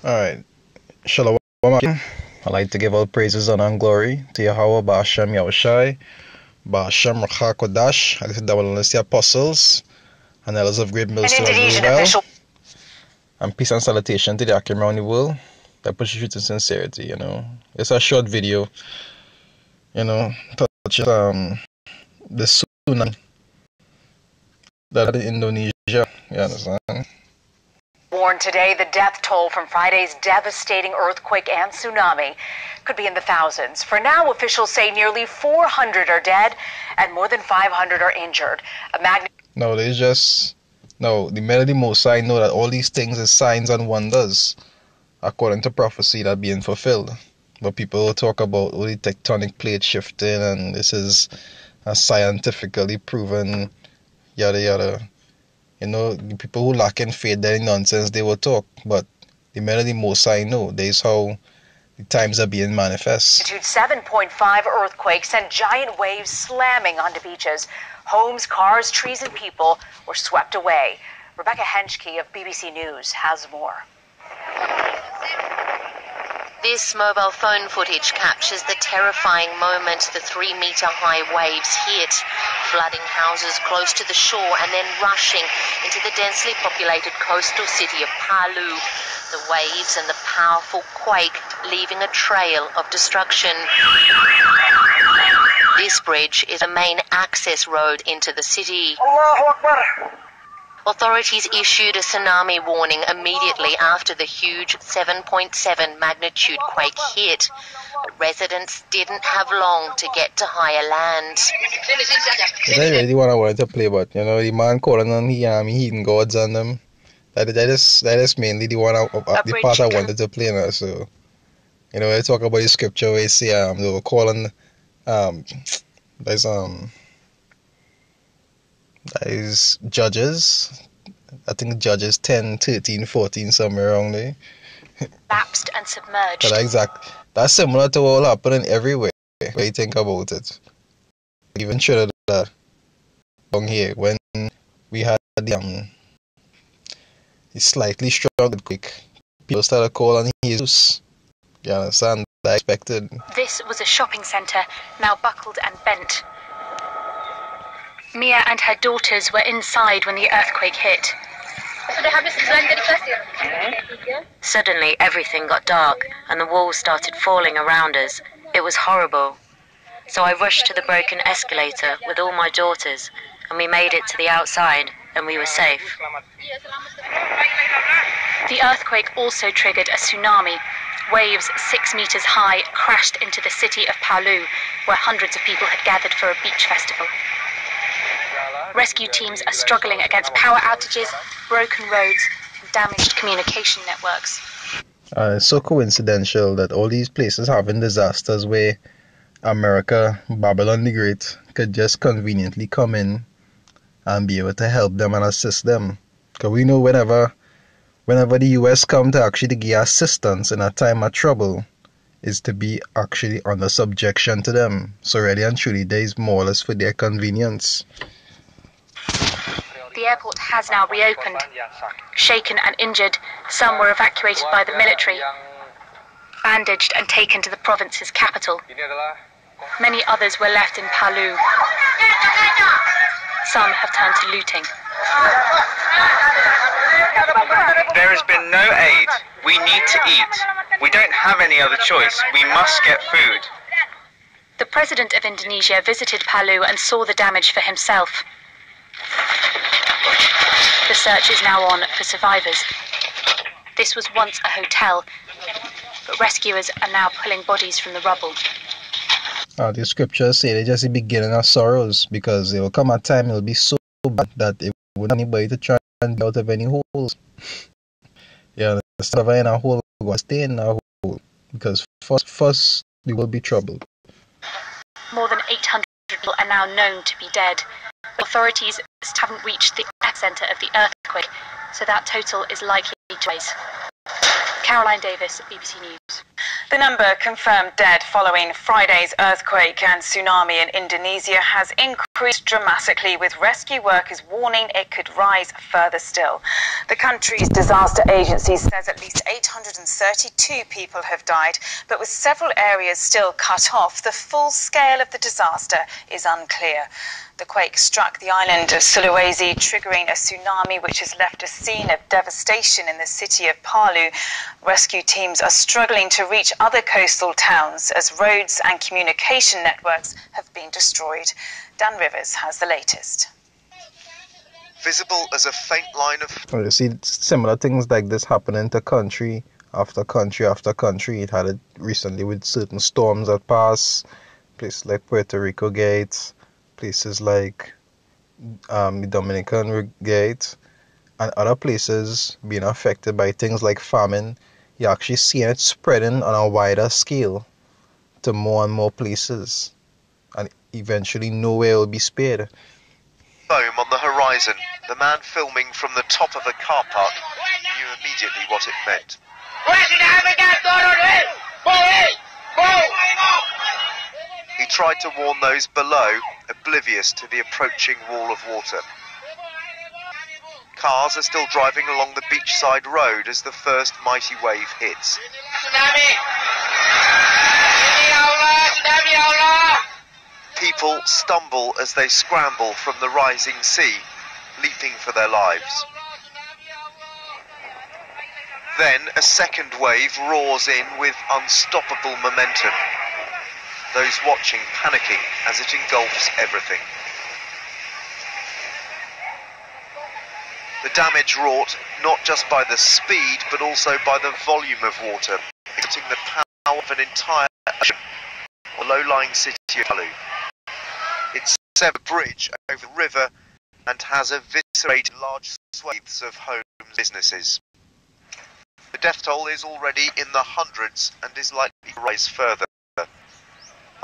Alright, Shalom. I'd like to give all praises, honor, and glory to Yahweh, Ba'ashem Yahushai, Ba'ashem Racha Kodash, I lift double honors to the apostles, and elders of great mills to well, and peace and salutation to the Akim around the world that pushes you to sincerity, you know. It's a short video, you know, touches the tsunami that in Indonesia, you understand? Warned today the death toll from Friday's devastating earthquake and tsunami could be in the thousands. For now, officials say nearly 400 are dead and more than 500 are injured. The Melody Mosai know that all these things is signs and wonders according to prophecy that being fulfilled. But people talk about all the tectonic plate shifting and this is a scientifically proven yada yada. You know, the people who lack in faith, that nonsense they will talk. But the Melody Mosai know that is how the times are being manifest. 7.5 earthquake sent giant waves slamming onto beaches. Homes, cars, trees, and people were swept away. Rebecca Henschke of BBC News has more. This mobile phone footage captures the terrifying moment the 3-meter-high waves hit, flooding houses close to the shore and then rushing into the densely populated coastal city of Palu. The waves and the powerful quake leaving a trail of destruction. This bridge is a main access road into the city. Allahu Akbar. Authorities issued a tsunami warning immediately after the huge 7.7 magnitude quake hit. But residents didn't have long to get to higher land. I really wanted to play, but you know, the man calling on the heathen gods and them. That is mainly the part I wanted to play now. So, you know, they talk about the scripture where they say they were calling that is Judges. I think Judges 10, 13, 14, somewhere around there. Collapsed and submerged. That's similar to what happening everywhere when you think about it. Even Trinidad down here, when we had the slightly strong quake, people started calling Jesus. You understand? I expected. This was a shopping centre, now buckled and bent. Mia and her daughters were inside when the earthquake hit. Suddenly everything got dark and the walls started falling around us. It was horrible. So I rushed to the broken escalator with all my daughters and we made it to the outside and we were safe. The earthquake also triggered a tsunami. Waves 6 meters high crashed into the city of Palu, where hundreds of people had gathered for a beach festival. Rescue teams are struggling against power outages, broken roads, and damaged communication networks. It's so coincidental that all these places having disasters where America, Babylon the Great, could just conveniently come in and be able to help them and assist them. Because we know whenever the US come to actually give assistance in a time of trouble, is to be actually under subjection to them. So really and truly, there is more or less for their convenience. The airport has now reopened. Shaken and injured, some were evacuated by the military, bandaged and taken to the province's capital. Many others were left in Palu. Some have turned to looting. There has been no aid. We need to eat. We don't have any other choice. We must get food. The president of Indonesia visited Palu and saw the damage for himself. The search is now on for survivors. This was once a hotel, but rescuers are now pulling bodies from the rubble. The scriptures say they just the beginning of sorrows, because there will come a time it will be so bad that it wouldn't anybody to try and get out of any holes. Yeah, instead of in a hole, we're going to stay in a hole, because first we will be troubled. More than 800 people are now known to be dead. Authorities haven't reached the epicenter of the earthquake, so that total is likely to rise. Caroline Davis, BBC News. The number confirmed dead following Friday's earthquake and tsunami in Indonesia has increased dramatically, with rescue workers warning it could rise further still. The country's disaster agency says at least 832 people have died, but with several areas still cut off, the full scale of the disaster is unclear. The quake struck the island of Sulawesi, triggering a tsunami which has left a scene of devastation in the city of Palu. Rescue teams are struggling to reach other coastal towns as roads and communication networks have been destroyed. Dan Rivers has the latest. Visible as a faint line of... You see similar things like this happening to country after country after country. It had it recently with certain storms that pass, places like Puerto Rico Gate, places like the Dominican Gate, and other places being affected by things like famine. You're actually seeing it spreading on a wider scale to more and more places, and eventually nowhere will be spared. Foam on the horizon. The man filming from the top of a car park knew immediately what it meant. He tried to warn those below, oblivious to the approaching wall of water. Cars are still driving along the beachside road as the first mighty wave hits. People stumble as they scramble from the rising sea, leaping for their lives. Then a second wave roars in with unstoppable momentum. Those watching panicking as it engulfs everything. The damage wrought not just by the speed but also by the volume of water, exerting the power of an entire ocean, or low-lying city of Palu. It severed a bridge over the river and has eviscerated large swathes of homes and businesses. The death toll is already in the hundreds and is likely to rise further.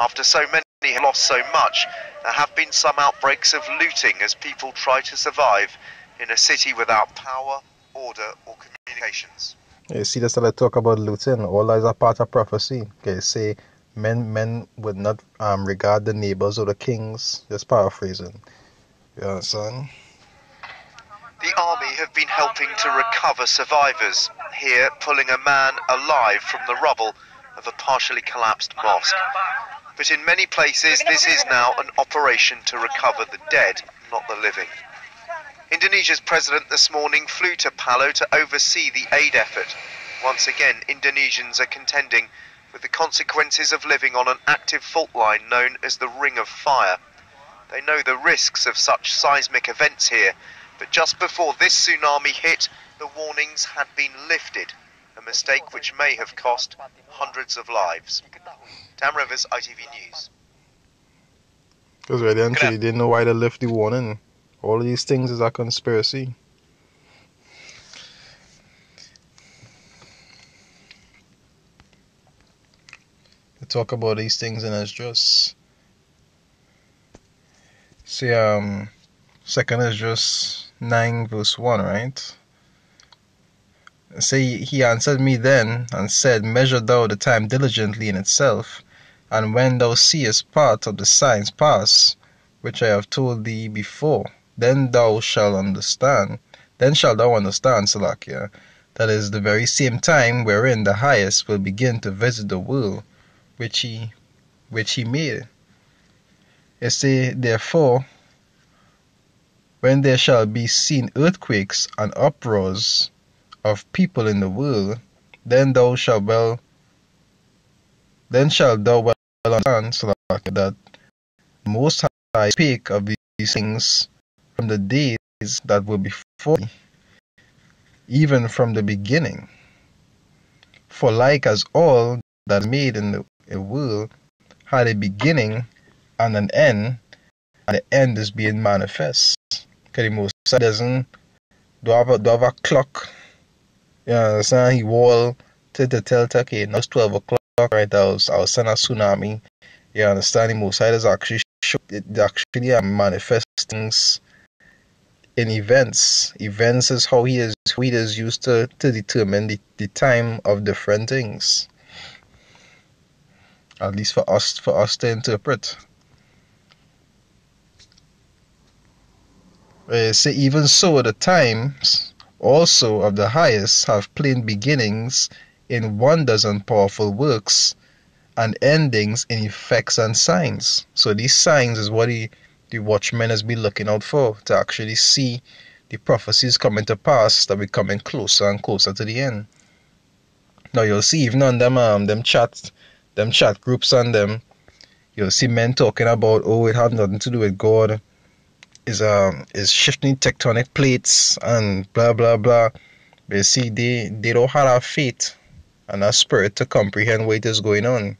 After so many have lost so much, there have been some outbreaks of looting as people try to survive in a city without power, order or communications. You see this that I talk about looting, all that is a part of prophecy. Okay, say men would not regard the neighbors or the kings, just paraphrasing. You understand? The army have been helping to recover survivors, here pulling a man alive from the rubble of a partially collapsed mosque. But in many places this is now an operation to recover the dead, not the living. Indonesia's president this morning flew to Palu to oversee the aid effort. Once again, Indonesians are contending with the consequences of living on an active fault line known as the Ring of Fire. They know the risks of such seismic events here, but just before this tsunami hit, the warnings had been lifted, a mistake which may have cost hundreds of lives. Tam Rivers, ITV News. Because really and truly, they didn't know why they left the warning. All of these things is a conspiracy. They talk about these things and it's just... See, 2nd Esdras 9 verse 1, right? Say, he answered me then and said, measure thou the time diligently in itself, and when thou seest part of the signs pass, which I have told thee before, then thou shalt understand. Then shalt thou understand, Salakia, that is the very same time wherein the highest will begin to visit the world which he made. It say, therefore, when there shall be seen earthquakes and uproars of people in the world, then shalt thou well understand, Salakia, that the Most High spake of these things from the days that were before thee, even from the beginning. For like as all that is made in the world had a beginning and an end, and the end is being manifest. Because the Most High doesn't do have a clock. You understand? He wall to tell, okay, now it's 12 o'clock, right? I'll send a tsunami. You understand? The Most High is actually manifest things in events. Events is how he is used to determine the time of different things. At least for us to interpret. Say even so, the times also of the highest have plain beginnings in wonders and powerful works, and endings in effects and signs. So these signs is what the watchmen has been looking out for, to actually see the prophecies coming to pass, that we're coming closer and closer to the end. Now you'll see even on them chat groups and them, you'll see men talking about, oh, it had nothing to do with God, is shifting tectonic plates and blah blah blah. But you see, they don't have that faith and that spirit to comprehend what is going on.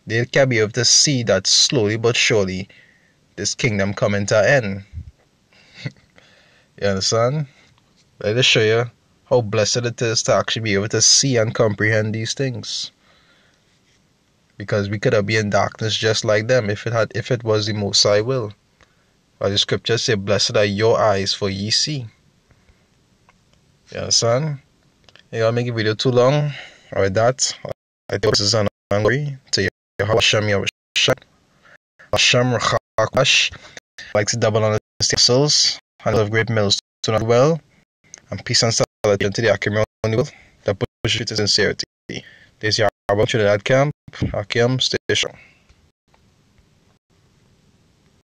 They can be able to see that slowly but surely this kingdom coming to an end. You understand? Let me show you how blessed it is to actually be able to see and comprehend these things. Because we could have been in darkness just like them if it was the Most High will. But the scriptures say, blessed are your eyes, for ye see. You understand? You gotta make a video too long. Or with that, I think this is an glory to Hashem Yahushua. Hashem Rachakash. Like to double on the apostles and of great mills to not well. And peace and salvation to the Akim world that push it to sincerity. This is Yahweh Trinidad Camp. Akim, stay strong.